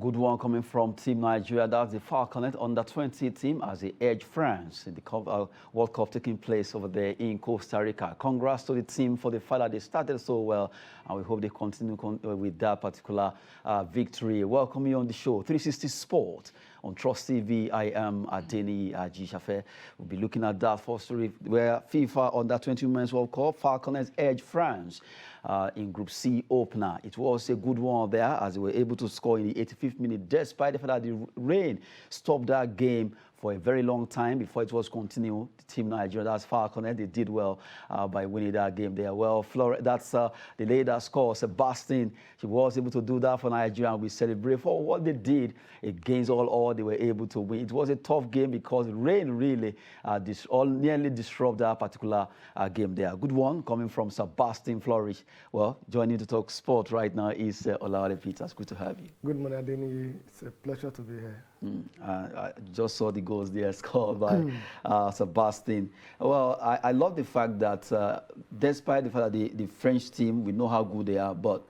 good one coming from Team Nigeria. That's the Falconets under 20 team as they edge France in the World Cup taking place over there in Costa Rica. Congrats to the team for the fact that they started so well, and we hope they continue with that particular victory. Welcome you on the show, 360 Sport on Trust TV. I am Adeni Ajishafe. We'll be looking at that first story where FIFA under 20 Women's World Cup, Falconets edge France in Group C opener. It was a good one there as they were able to score in the 85th minute, despite the fact that the rain stopped that game for a very long time before it was continued. The Team Nigeria, that's Falconet, they did well by winning that game there. Well, that's the lady that scored, Sebastian. She was able to do that for Nigeria, and we celebrate for what they did against all they were able to win. It was a tough game because the rain really nearly disrupted that particular game there. Good one coming from Sebastian Flourish. Well, joining to talk sport right now is Olawale Peters. Good to have you. Good morning, Adeni. It's a pleasure to be here. I just saw the goals there scored by Sebastian. Well, I love the fact that despite the fact that the French team, we know how good they are, but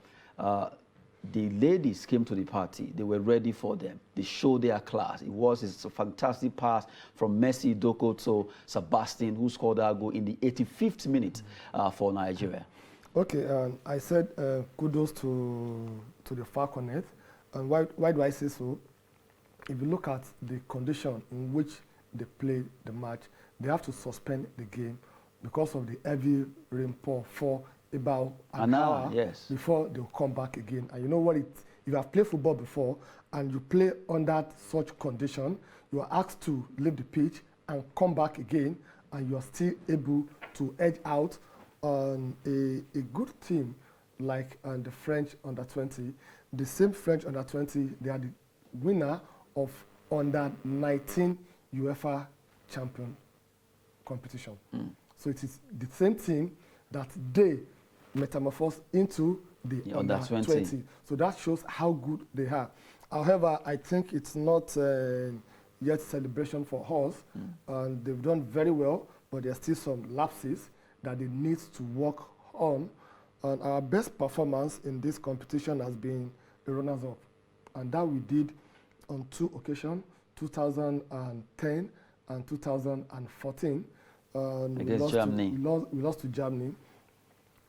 the ladies came to the party. They were ready for them. They showed their class. It was a fantastic pass from Messi Doko to Sebastian, who scored that goal in the 85th minute for Nigeria. Okay, I said kudos to the Falconets. And why do I say so? If you look at the condition in which they played the match, they have to suspend the game because of the heavy rainfall for about an hour before they'll come back again. And you know what? If you have played football before and you play under such condition, you are asked to leave the pitch and come back again, and you are still able to edge out on a good team like the French under 20. The same French under 20, they are the winner of under 19 UEFA champion competition. So it is the same team that they metamorphosed into the under 20. So that shows how good they are. However, I think it's not yet celebration for us. And they've done very well, but there are still some lapses that they need to work on. And our best performance in this competition has been the runners-up. And that we did on 2 occasions, 2010 and 2014. Against Germany. We lost to Germany.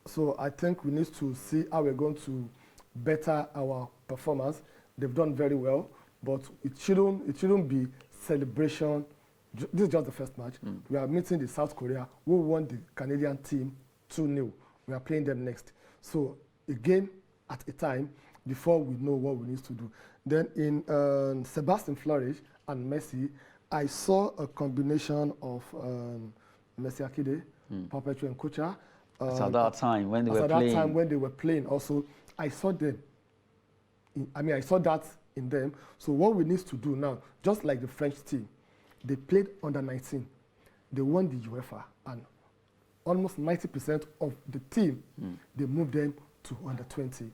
So I think we need to see how we're going to better our performance. They've done very well, but it shouldn't be celebration. This is just the first match. We are meeting the South Korea, who won the Canadian team 2-0. We are playing them next. So a game at a time before we know what we need to do. Then in Sebastian Flourish and Messi, I saw a combination of Messi Akide, Papetu and Kocha. At that time when they were playing. At that time when they were playing also, I saw them. I saw that in them. So what we need to do now, just like the French team, they played under 19. They won the UEFA, and almost 90% of the team, they moved them to under 20.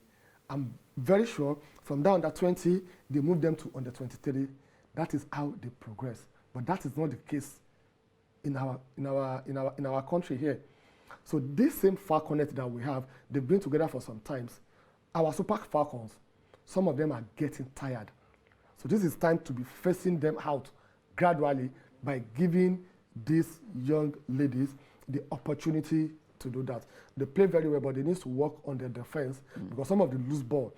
I'm very sure from that under 20, they moved them to under 23. That is how they progress. But that is not the case in our country here. So this same Falconet that we have, they've been together for some times. Our Super Falcons, some of them are getting tired. So this is time to be phasing them out gradually by giving these young ladies the opportunity to do that. They play very well, but they need to work on their defense because some of the loose ball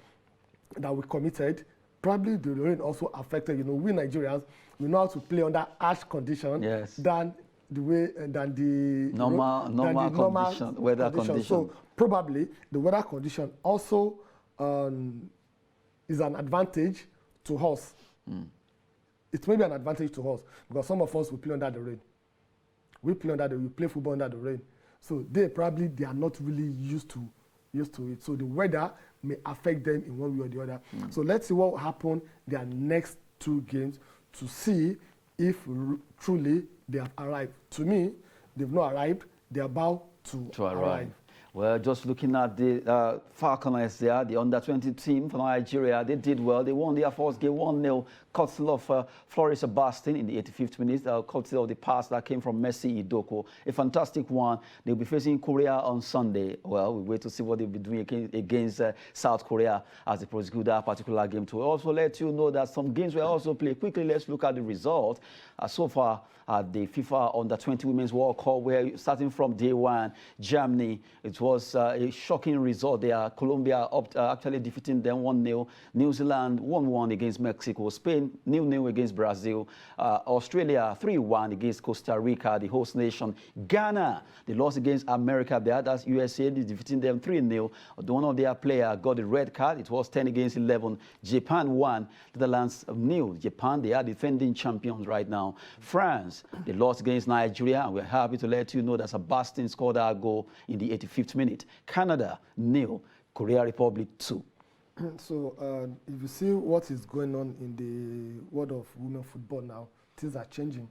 that we committed, probably the rain also affected. You know, we Nigerians, we know how to play under harsh conditions than the normal weather condition. So probably the weather condition also is an advantage to us. It may be an advantage to us because some of us will play under the rain. We play football under the rain. So they are not really used to it. So the weather may affect them in one way or the other. So let's see what will happen their next 2 games to see if truly they have arrived. To me, they've not arrived. They're about to arrive. Well, just looking at the Falconets there, the under-20 team from Nigeria, they did well. They won their first game 1-0, courtesy of Floris Sebastian in the 85th minute, courtesy of the pass that came from Messi Idoko. A fantastic one. They'll be facing Korea on Sunday. Well, we wait to see what they'll be doing against South Korea as they prosecute that particular game. To also let you know that some games were also played. Quickly, let's look at the result. So far, the FIFA Under-20 Women's World Cup, where starting from day one, Germany, it was a shocking result there. Colombia actually defeating them 1-0. New Zealand 1-1 against Mexico. Spain 0-0 against Brazil. Australia 3-1 against Costa Rica, the host nation. Ghana, they lost against America there. That's USA, defeating them 3-0. One of their players got the red card. It was 10 against 11. Japan won. Netherlands 0. Japan, they are defending champions right now. France, they lost against Nigeria, and we're happy to let you know that Sebastian scored our goal in the 85th minute. Canada 0. Korea Republic 2. So if you see what is going on in the world of women football now, things are changing.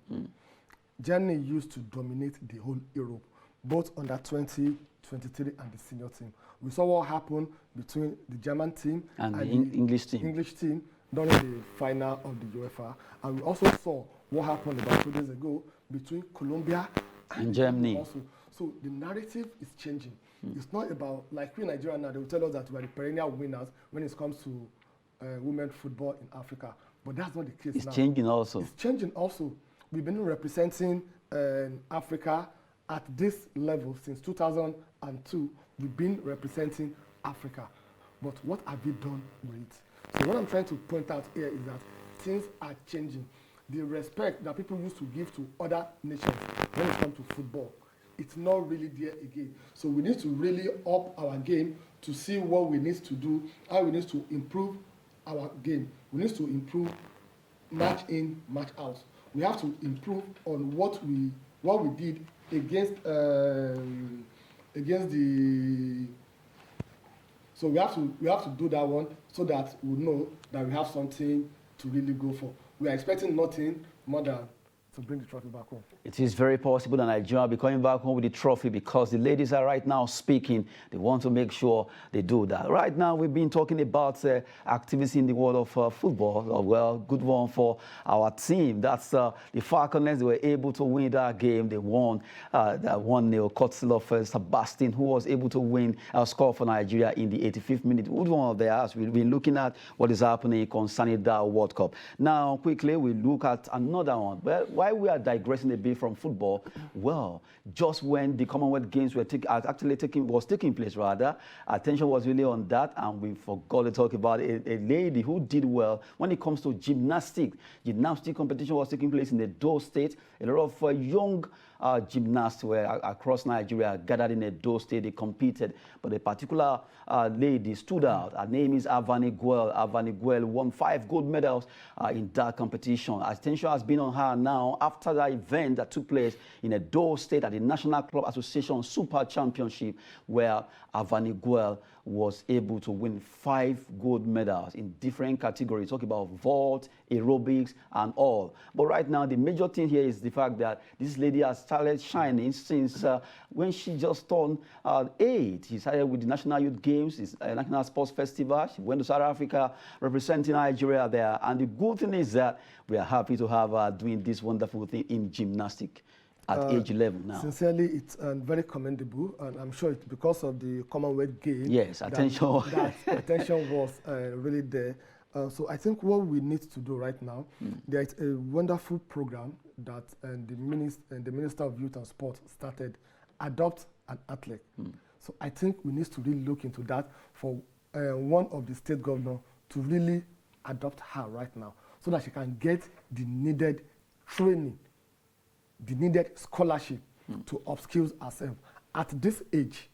Germany used to dominate the whole Europe, both under 20, 23, and the senior team. We saw what happened between the German team and the English team during the final of the UEFA. And we also saw what happened about 2 days ago between Colombia and Germany. Also. So the narrative is changing. It's not about, like we in Nigeria now, they will tell us that we are the perennial winners when it comes to women football in Africa. But that's not the case now. It's changing also. It's changing also. We've been representing Africa at this level since 2002. We've been representing Africa. But what have we done with it? So what I'm trying to point out here is that things are changing. The respect that people used to give to other nations when it comes to football, it's not really there again. So we need to really up our game to see what we need to do, how we need to improve our game. We need to improve match in, match out. We have to improve on what we did against the. So we have to do that one so that we know that we have something to really go for. We are expecting nothing more than to bring the trophy back home. It is very possible that Nigeria will be coming back home with the trophy because the ladies are right now speaking. They want to make sure they do that. Right now, we've been talking about activity in the world of football. Well, good one for our team. That's the Falconets. They were able to win that game. They won that 1-0. Courtesy of Sebastian, who was able to win a score for Nigeria in the 85th minute. Good one of theirs. We've been looking at what is happening concerning that World Cup. Now, quickly, we look at another one. Well, why we are digressing a bit from football, well, just when the Commonwealth Games were taking place, attention was really on that, and we forgot to talk about a lady who did well when it comes to gymnastics. Gymnastic competition was taking place in the Edo State. A lot of young gymnasts were across Nigeria gathered in Edo State. They competed, but a particular lady stood out. Her name is Avani Guel. Avani Guel won 5 gold medals in that competition. Attention has been on her now after that event that took place in Edo State at the National Club Association Super Championship, where Avani Guel was able to win 5 gold medals in different categories. Talk about vault, aerobics, and all. But right now, the major thing here is the fact that this lady has started shining since when she just turned 8. She started with the National Youth Games, it's a National Sports Festival. She went to South Africa representing Nigeria there. And the good thing is that we are happy to have her doing this wonderful thing in gymnastics at age 11 now. Sincerely, it's very commendable, and I'm sure it's because of the Commonwealth Games. Yes, attention. That attention was really there. So I think what we need to do right now, there is a wonderful program that the Minister of Youth and Sport started, Adopt an Athlete. So I think we need to really look into that for one of the state governors to really adopt her right now so that she can get the needed training, the needed scholarship to upskill herself at this age.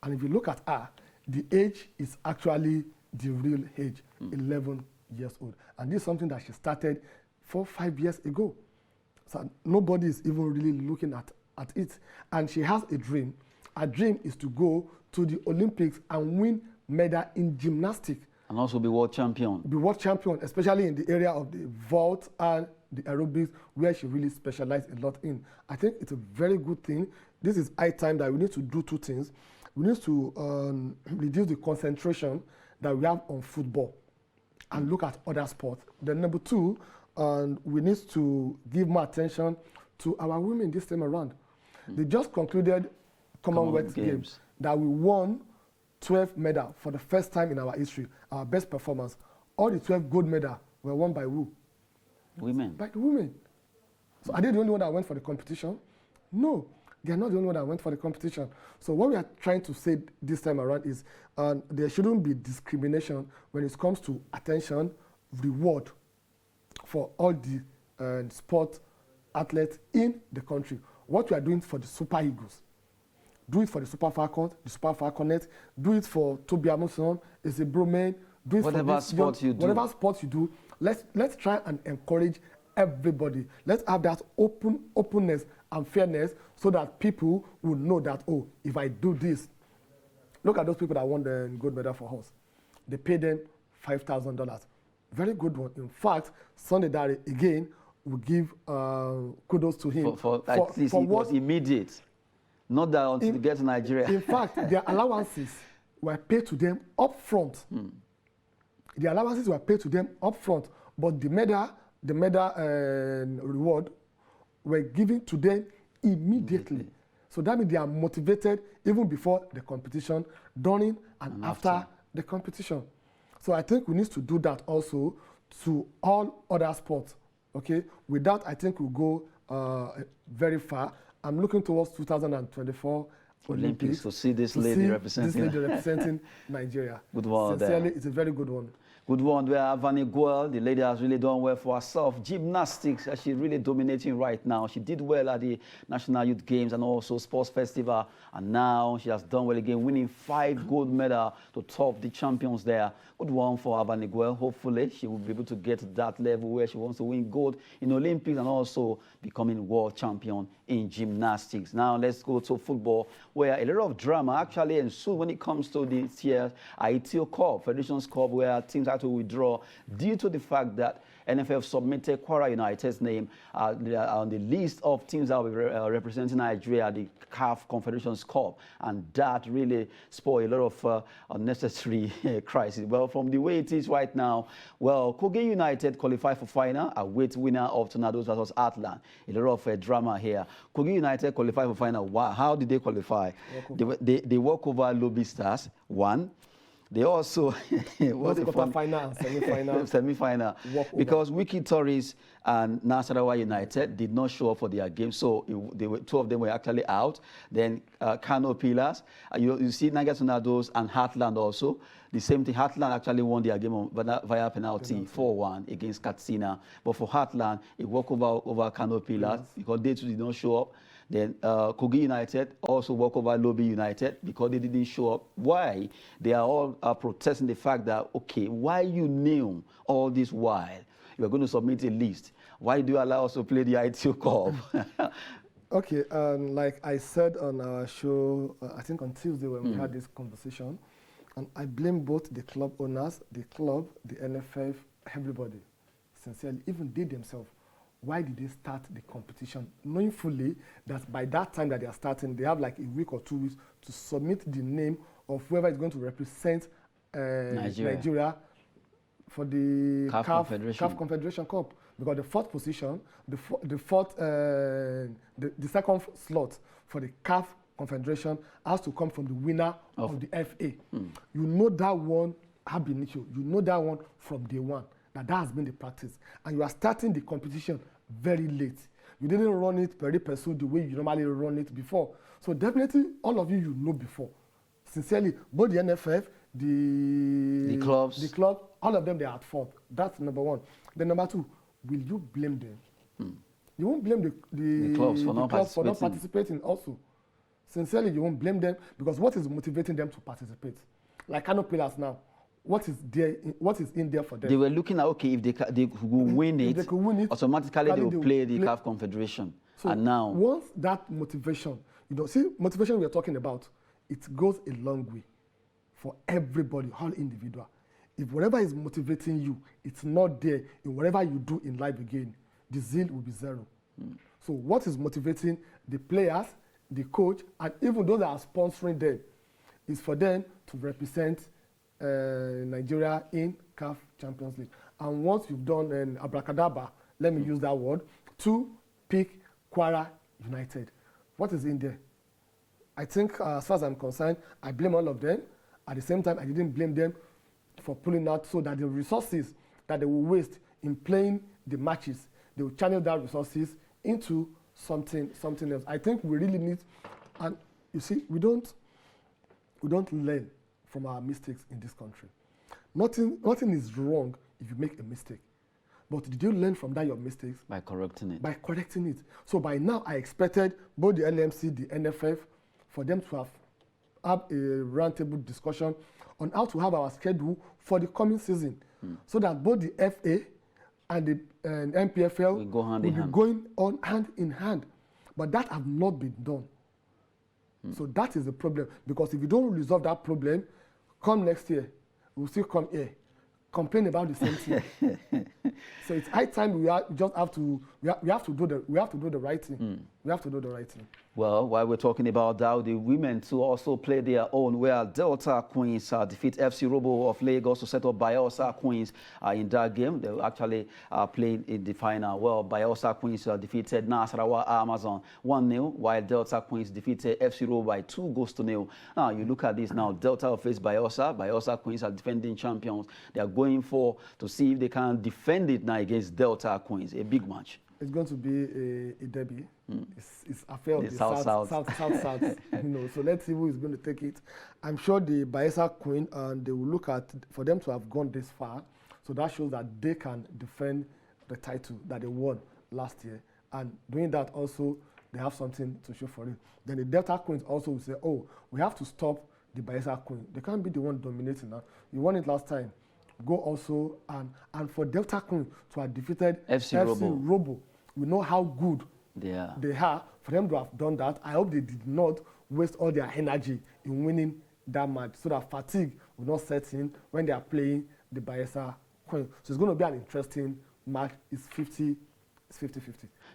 And if you look at her, the age is actually the real age, 11 years old. And this is something that she started 4-5 years ago. So nobody is even really looking at it. And she has a dream. Her dream is to go to the Olympics and win medal in gymnastics. And also be world champion. Be world champion, especially in the area of the vault and the aerobics, where she really specialized a lot in. I think it's a very good thing. This is high time that we need to do 2 things. We need to reduce the concentration that we have on football and look at other sports. Then number two, we need to give more attention to our women this time around. They just concluded Commonwealth Games that we won 12 medals for the first time in our history, our best performance. All the 12 gold medals were won by who? Women. By the women. So are they the only one that went for the competition? No, they are not the only one that went for the competition. So what we are trying to say this time around is there shouldn't be discrimination when it comes to attention, reward for all the sport athletes in the country. What we are doing for the Super Eagles, do it for the Super Falcons, the Super Falconets, do it for Toby Amuson, Ezebromen, do it whatever for sport you do. Whatever sport you do, let's try and encourage everybody. Let's have that openness and fairness so that people will know that, oh, if I do this, look at those people that won the gold medal for us. They paid them $5,000. Very good one. In fact, Sunday Dare again will give kudos to him for at least it was immediate. Not that until they get to Nigeria. In fact, their allowances were paid to them up front. The allowances were paid to them up front, but the medal reward were given to them immediately. So that means they are motivated even before the competition, during and after the competition. So I think we need to do that also to all other sports. Okay, with that, I think we'll go very far. I'm looking towards 2024 Olympics to see this lady representing Nigeria. Good one. Sincerely, it's a very good one. Good one. We have Vanny Guel. The lady has really done well for herself. Gymnastics, she's really dominating right now. She did well at the National Youth Games and also Sports Festival. And now she has done well again, winning 5 gold medals to top the champions there. Good one for Vanny Guel. Hopefully, she will be able to get to that level where she wants to win gold in Olympics and also becoming world champion in gymnastics. Now, let's go to football, where a lot of drama actually ensued when it comes to this year's ITO Cup, Federations Cup, where teams had to withdraw due to the fact that NFF submitted Kwara United's name on the list of teams that will be representing Nigeria at the CAF Confederations Cup, and that really spoiled a lot of unnecessary crisis. Well, from the way it is right now, well, Kogi United qualified for final, await winner of Tornadoes versus Atlan. A lot of drama here. Kogi United qualified for final. Wow. How did they qualify? They walk over Lobby Stars, 1. They also quarter-final and semi-final. Because Wiki Tories and Nasarawa United did not show up for their game, so two of them were actually out. Then Kano Pillars, you see Niger Tornadoes and Heartland also. The same thing, Heartland actually won their game via penalty 4-1 against Katsina. But for Heartland, it walked over Kano Pillars because they too did not show up. Then Kogi United also walk over Lobby United because they didn't show up. Why? They are all protesting the fact that, okay, why you knew all this while you are going to submit a list? Why do you allow us to play the ITO Cup? Okay, like I said on our show, I think on Tuesday when we had this conversation, and I blame both the club owners, the club, the NFF, everybody, sincerely, even they themselves. Why did they start the competition, knowing fully that by that time that they are starting, they have like a week or 2 weeks to submit the name of whoever is going to represent Nigeria for the CAF Confederation Cup? Because the fourth position, the second slot for the CAF Confederation has to come from the winner of the FA. You know that one, ab initio. You know that one from day one. That has been the practice. And you are starting the competition very late. You didn't run it very pursuit the way you normally run it before. So definitely, all of you know before. Sincerely, both the NFF, the club, all of them, they are at fault. That's number one. Then number two, will you blame them? You won't blame the clubs for not participating also. Sincerely, you won't blame them because what is motivating them to participate? Like Kano Pillars now. What is in there for them? They were looking at, okay, if they could win it, automatically they will play the CAF Confederation. So and now, once that motivation, motivation we are talking about, it goes a long way for everybody, all individual. If whatever is motivating you, it's not there in whatever you do in life again, the zeal will be zero. So what is motivating the players, the coach, and even those that are sponsoring them? is for them to represent Nigeria in CAF Champions League. And once you've done an abracadabra, let me use that word, to pick Kwara United. What is in there? I think, as far as I'm concerned, I blame all of them. At the same time, I didn't blame them for pulling out, so that the resources that they will waste in playing the matches, they will channel that resources into something else. I think we really need, and you see, we don't learn from our mistakes in this country. Nothing is wrong if you make a mistake. But did you learn from that your mistakes? By correcting it. By correcting it. So by now, I expected both the LMC, the NFF, for them to have a roundtable discussion on how to have our schedule for the coming season, so that both the FA and the MPFL will be going on hand in hand. But that has not been done. So that is the problem. Because if you don't resolve that problem, come next year, we'll still come here, complain about the same thing. So it's high time we have to do the right thing. We have to do the right thing. Well, while we're talking about that, the women too also play their own, where Delta Queens defeat FC Robo of Lagos to set up Bayelsa Queens in that game. They actually played in the final. Well, Bayelsa Queens defeated Nasarawa Amazon 1-0, while Delta Queens defeated FC Robo by 2-0. Now, you look at this now, Delta face Bayelsa. Bayelsa Queens are defending champions. They are going for to see if they can defend it now against Delta Queens, a big match. It's going to be a derby. It's affair of the south. You know, so let's see who is going to take it. I'm sure the Bayelsa Queen, and they will look at, for them to have gone this far, so that shows that they can defend the title that they won last year. And doing that also, they have something to show for it. Then the Delta Queens also will say, oh, we have to stop the Bayelsa Queen. They can't be the one dominating now. You won it last time. Go also, and for Delta Queen to have defeated FC Robo. We know how good they are. For them to have done that, I hope they did not waste all their energy in winning that match, so that fatigue will not set in when they are playing the Bayelsa Queen. So it's going to be an interesting match. It's 50-50.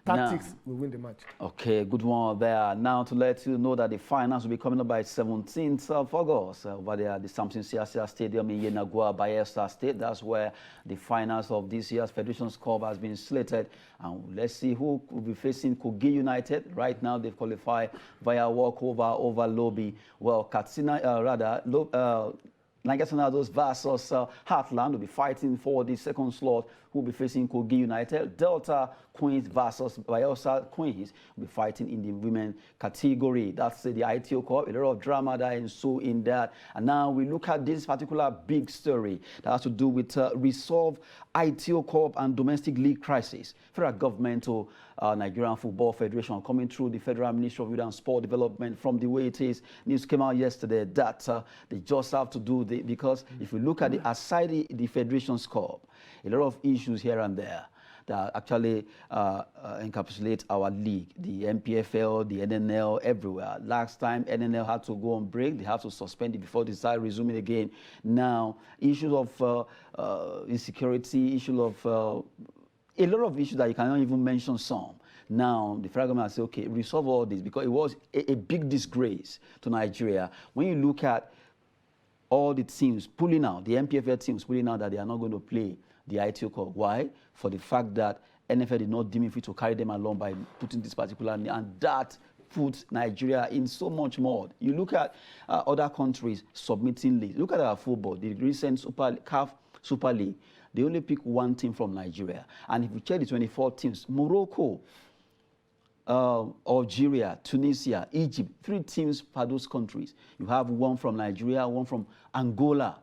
Tactics will win the match. Okay, good one there. Now to let you know that the finals will be coming up by 17th of August over there at the Samson Siasia Stadium in Yenagua, Bayelsa State. That's where the finals of this year's Federation's Cup has been slated. And let's see who will be facing Kogi United. Right now, they've qualified via walkover over Lobby. Well, Katsina, Niger Tornadoes versus Heartland will be fighting for the second slot, who will be facing Kogi United. Delta Queens versus Bayelsa Queens will be fighting in the women category. That's the ITO Cup. A lot of drama that ensued in that. And now we look at this particular big story that has to do with resolve ITO Cup and domestic league crisis. Federal government to Nigerian Football Federation coming through the Federal Ministry of Youth and Sport Development. From the way it is, news came out yesterday that they just have to do the, because if you look at the aside the Federation's Cup, a lot of issues here and there that actually encapsulate our league, the MPFL, the NNL, everywhere. Last time, NNL had to go on break. They have to suspend it before they start resuming again. Now, issues of insecurity, issues of a lot of issues that you cannot even mention some. Now, the federal government said, okay, resolve all this, because it was a big disgrace to Nigeria. When you look at all the teams pulling out, the MPFL teams pulling out that they are not going to play the ITO Cup. Why? For the fact that NFL did not deem it fit to carry them along by putting this particular, and that puts Nigeria in so much more. You look at other countries submitting leagues. Look at our football, the recent CAF Super League. They only pick one team from Nigeria. And if you check the 24 teams, Morocco, Algeria, Tunisia, Egypt, 3 teams per those countries. You have one from Nigeria, one from Angola.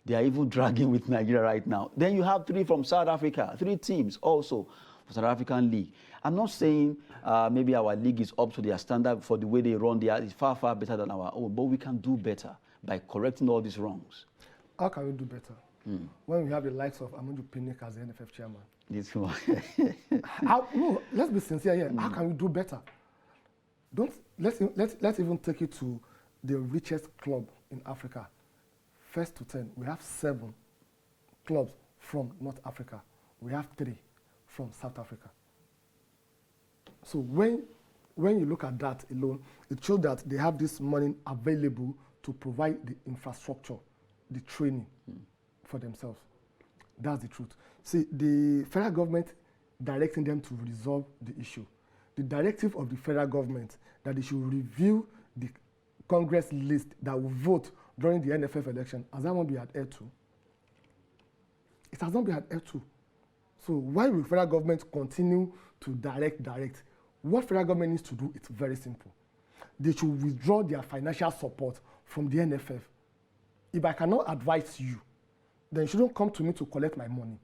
They are even dragging with Nigeria right now. Then you have 3 from South Africa, 3 teams also for South African League. I'm not saying maybe our league is up to their standard for the way they run. It's far, far better than our own, but we can do better by correcting all these wrongs. How can we do better? When we have the likes of Amadou Pinnick as the NFF chairman. This one. No, let's be sincere here. How can we do better? Let's even take it to the richest club in Africa. First to 10, we have 7 clubs from North Africa. We have 3 from South Africa. So when you look at that alone, it shows that they have this money available to provide the infrastructure, the training for themselves. That's the truth. See, the federal government directing them to resolve the issue. The directive of the federal government that they should review the Congress list that will vote during the NFF election, has that not been adhered to? It has not been adhered to. So why will federal government continue to direct? What federal government needs to do, it's very simple. They should withdraw their financial support from the NFF. If I cannot advise you, then you shouldn't come to me to collect my money.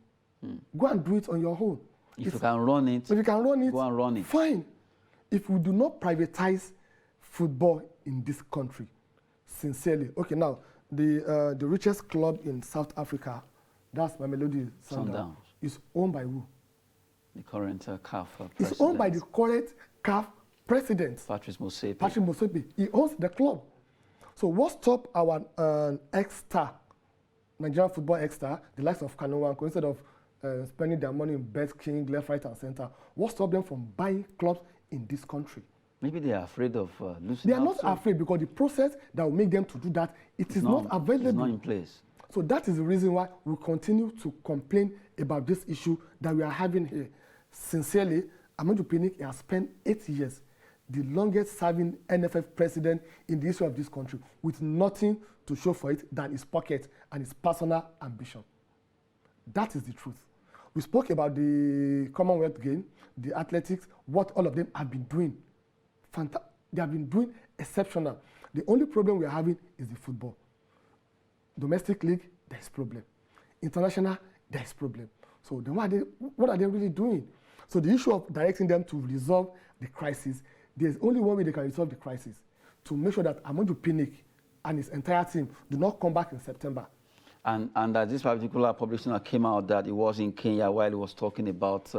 Go and do it on your own. If you can run it, if you can run it, go and run it. Fine. If we do not privatize football in this country, sincerely, okay, now the richest club in South Africa, that's Mamelodi Sundowns, is owned by who? The current CAF president. It's owned by the current CAF president, Patrice Motsepe. Patrice Motsepe. He owns the club. So what stopped our ex-star, Nigerian football ex-star, the likes of Kanowanko, instead of spending their money in Bet King, left, right, and center, what stopped them from buying clubs in this country? Maybe they are afraid of losing. They are not afraid because the process that will make them to do that, it is not available. It's not in place. So that is the reason why we continue to complain about this issue that we are having here. Sincerely, Amadou Pinnick has spent 8 years, the longest serving NFF president in the history of this country, with nothing to show for it than his pocket and his personal ambition. That is the truth. We spoke about the Commonwealth Games, the athletics, what all of them have been doing. They have been doing exceptional. The only problem we are having is the football. Domestic league, there is problem. International, there is problem. So then what are they really doing? So the issue of directing them to resolve the crisis, there's only one way they can resolve the crisis, to make sure that Amadou Pinnick and his entire team do not come back in September. And this particular publication came out that he was in Kenya while he was talking about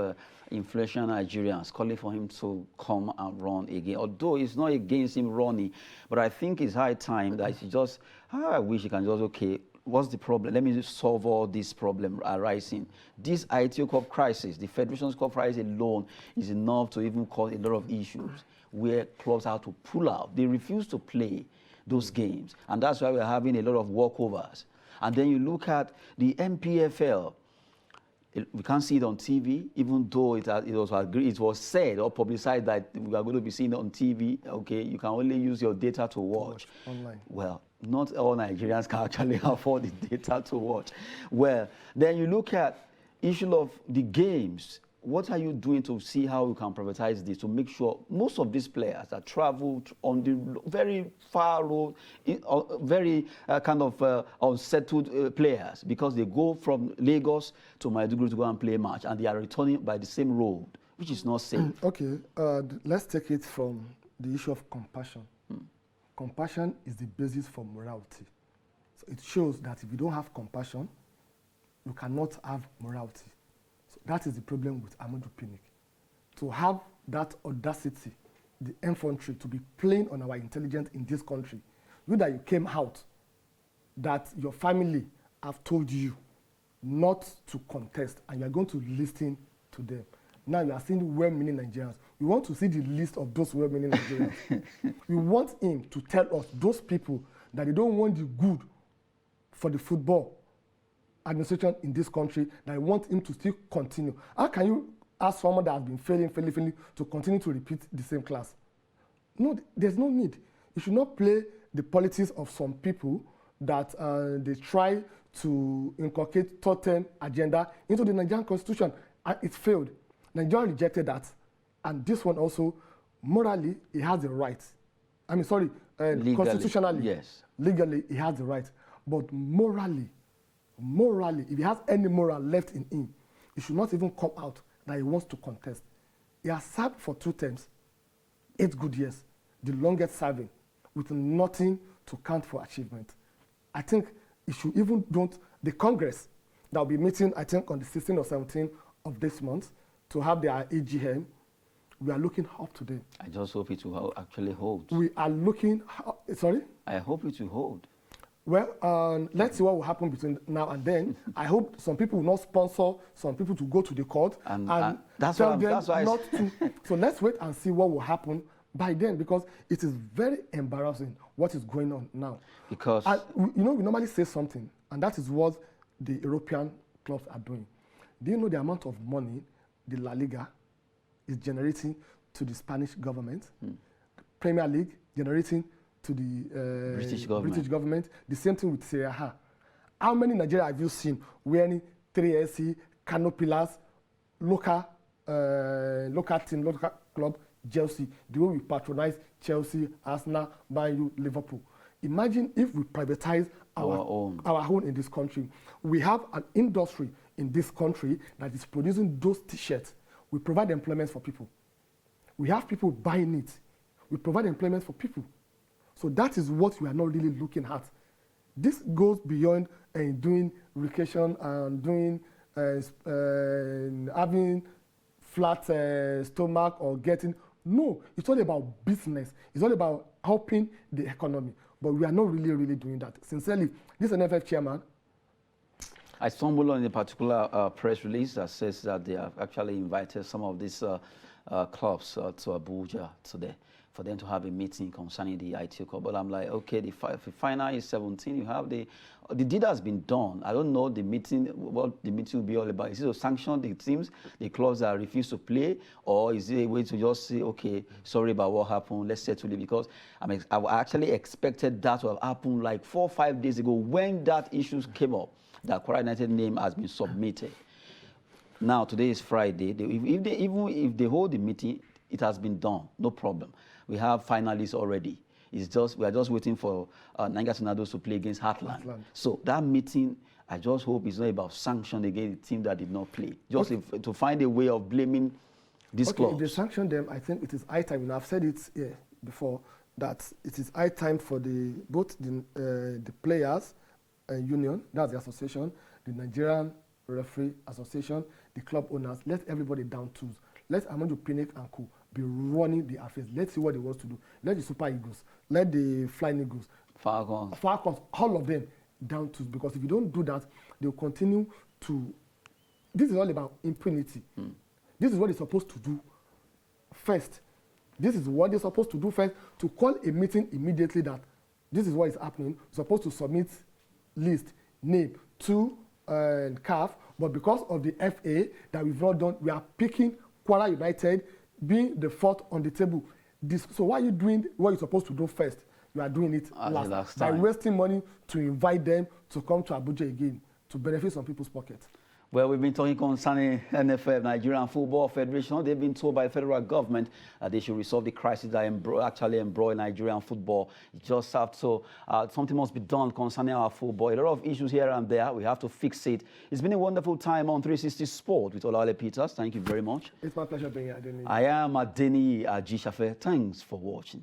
influential Nigerians, calling for him to come and run again. Although it's not against him running, but I think it's high time that he just, I wish he can just, okay, what's the problem? Let me just solve all this problem arising. This ITO Cup crisis, the Federation's Cup crisis alone is enough to even cause a lot of issues where clubs have to pull out. They refuse to play those games. And that's why we're having a lot of walkovers. And then you look at the MPFL. We can't see it on TV, even though it was said or publicized that we are going to be seeing it on TV. Okay, you can only use your data to watch online. Well, not all Nigerians can actually afford the data to watch. Well, then you look at issue of the games. What are you doing to see how you can privatize this, to make sure most of these players that travel on the very far road, very kind of unsettled players, because they go from Lagos to Maiduguri to go and play a match, and they are returning by the same road, which is not safe. Okay, let's take it from the issue of compassion. Compassion is the basis for morality. So it shows that if you don't have compassion, you cannot have morality. So that is the problem with Amadou Pinnick. To have that audacity, the infantry, to be playing on our intelligence in this country, that you came out, that your family have told you not to contest, and you are going to listen to them. Now you are seeing well-meaning Nigerians. We want to see the list of those well-meaning Nigerians. We want him to tell us, those people, that they don't want the good for the football administration in this country, that I want him to still continue. How can you ask someone that has been failing to continue to repeat the same class? No, there's no need. You should not play the politics of some people that they try to inculcate third-term agenda into the Nigerian constitution, and it failed. Nigeria rejected that, and this one also, morally, he has the right. I mean, sorry, constitutionally, yes. Legally, he has the right, but morally, if he has any moral left in him, he should not even come out that he wants to contest. He has served for 2 terms, 8 good years, the longest serving, with nothing to count for achievement. I think it should even the Congress that will be meeting, I think, on the 16th or 17th of this month to have their AGM, we are looking up to them. I just hope it will actually hold. We are looking, sorry? I hope it will hold. Well, let's see what will happen between now and then. I hope some people will not sponsor some people to go to the court and that's tell why them not to. So let's wait and see what will happen by then, because it is very embarrassing what is going on now. Because we normally say something, and that is what the European clubs are doing. Do you know the amount of money the La Liga is generating to the Spanish government? The Premier League generating to the British government. The same thing with Serie A. How many Nigeria have you seen wearing 3SC, Canopilas, local team, local club, Chelsea, the way we patronize Chelsea, Arsenal, Man U, Liverpool? Imagine if we privatize our own in this country. We have an industry in this country that is producing those T-shirts. We provide employment for people. We have people buying it. We provide employment for people. So that is what we are not really looking at. This goes beyond doing recreation and doing having flat stomach or getting. No, it's all about business. It's all about helping the economy. But we are not really doing that. Sincerely, this NFF chairman. I stumbled on a particular press release that says that they have actually invited some of these clubs to Abuja today for them to have a meeting concerning the ITO Cup. But I'm like, okay, the final is 17. You have the deed has been done. I don't know the meeting, what the meeting will be all about. Is it to sanction the teams, the clubs that refuse to play, or is it a way to just say, okay, sorry about what happened, let's settle it? Because I actually expected that to have happened like 4 or 5 days ago when that issue came up, that Kwara United name has been submitted. Now, today is Friday. Even if they hold the meeting, it has been done, no problem. We have finalists already. We are just waiting for Niger Tornadoes to play against Heartland. So that meeting, I just hope it's not about sanction against the team that did not play. Just to find a way of blaming these clubs. If they sanction them, I think it is high time. I've said it before, that it is high time for both the players union, that's the association, the Nigerian Referee Association, the club owners. Let everybody down tools. Let Amadou Pinnick and Co be running the affairs. Let's see what they want to do. Let the Super Eagles, let the Flying Eagles, Falcons, all of them down tools. Because if you don't do that, they'll continue to. This is all about impunity. This is what they're supposed to do first. This is what they're supposed to do first, to call a meeting immediately that this is what is happening. You're supposed to submit list, name to CAF, but because of the FA that we've not done, we are picking Kwara United being the fourth on the table. So why are you doing what you're supposed to do first? You are doing it last by wasting money to invite them to come to Abuja again to benefit some people's pockets. Well, we've been talking concerning NFF, Nigerian Football Federation. They've been told by the federal government that they should resolve the crisis that actually embroil Nigerian football. It just have to, something must be done concerning our football. A lot of issues here and there. We have to fix it. It's been a wonderful time on 360 Sport with Olale Peters. Thank you very much. It's my pleasure being here, Adeni. I am Adeni Ajishafe. Thanks for watching.